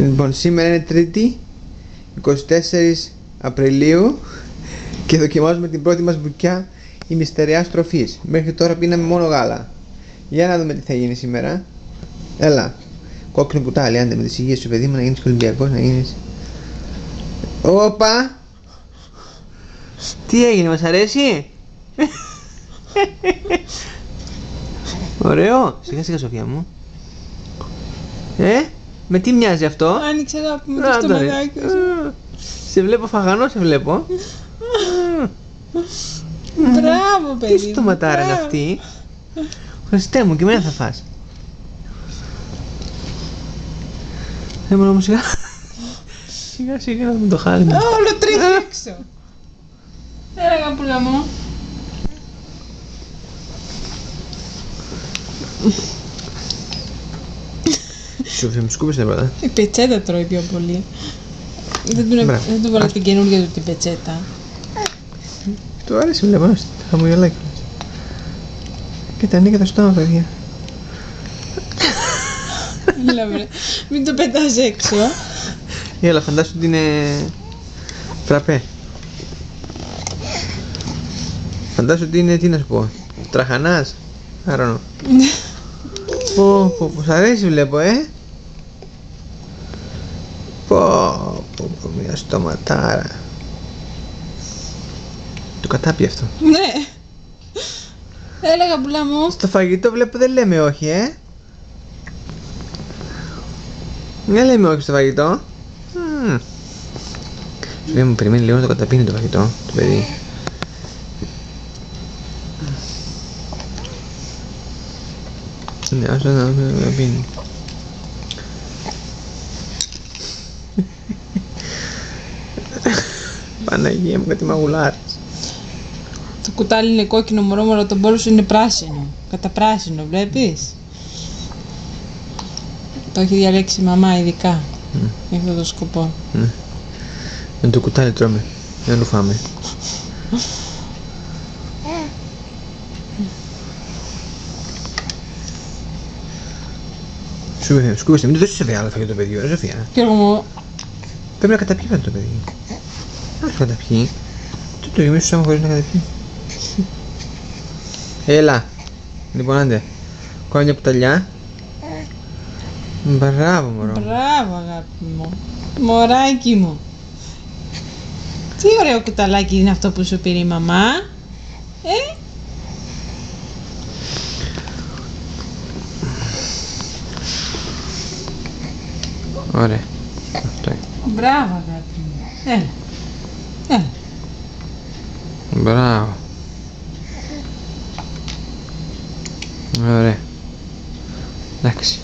Λοιπόν, σήμερα είναι Τρίτη, 24 Απριλίου και δοκιμάζουμε την πρώτη μας μπουκιά ημιστεριάς τροφής. Μέχρι τώρα πίναμε μόνο γάλα. Για να δούμε τι θα γίνει σήμερα. Έλα, κόκκινο κουτάλι, άντε με τις υγείες σου παιδί μου, να γίνεις Ολυμπιακός, να γίνεις. Όπα! Τι έγινε, μας αρέσει? Ωραίο! Σιγά σιγά Σοφία μου. Με τι μοιάζει αυτό? Άνοιξε αγάπη μου το στοματάκι σου. Σε βλέπω φαγανό, σε βλέπω. Μπράβο παιδί. Τι στοματάρα είναι αυτή? Χριστέ μου, και εμένα θα φας. Έμενα μου σιγά. Σιγά σιγά να μην το χάλουμε. Όλο τρίχει έξω. Έλα αγαπούλα μου. Σοφία μου, σκούπισε πρώτα. Η πετσέτα τρώει πιο πολύ. Δεν του βάλα την καινούργια του την πετσέτα. Του άρεσε, βλέπω, να χαμογελάει κιόλας. Κοίτα, ανοίγει το στόμα, παιδιά. Έλα βρε, μην το πετάς έξω. Έλα, φαντάσου ότι είναι φραπέ. Φαντάσου ότι είναι, τι να σου πω, τραχανάς. Άρωνο. Πω, σ' αρέσει βλέπω, Πω, μια στοματάρα. Το κατάπιε αυτό. Ναι. Έλα αγαπούλα μου. Στο φαγητό βλέπω δεν λέμε όχι, Δεν λέμε όχι στο φαγητό. Μου περιμένει λίγο να το καταπίνει το φαγητό, το παιδί. Ναι, όσο να πίνει. Παναγία μου, κάτι μαγουλάρες. Το κουτάλι είναι κόκκινο μωρό, αλλά το μπόλο σου είναι πράσινο. Καταπράσινο, βλέπεις. Το έχει διαλέξει η μαμά ειδικά. Για αυτό το σκοπό. Με το κουτάλι τρώμε. Δεν το φάμε. Σκούβεστε, μην το δώσεις σε άλλο φαγητό το παιδί, ρε Σοφία. Κι εγώ μου. Πρέπει να καταπιεί το παιδί. Να σου καταπιεί. Τι το γεμίσεις άμα χωρίς να καταπιεί. Έλα. Λοιπόν, άντε. Κόβω μια κουταλιά. Μπράβο μωρό. Μπράβο αγάπη μου. Μωράκι μου. Τι ωραίο κουταλάκι είναι αυτό που σου πήρε η μαμά. Ωραία. Αυτό είναι. Μπράβο αγάπη μου. Έλα. Μπράβο. Ωραία. Εντάξει.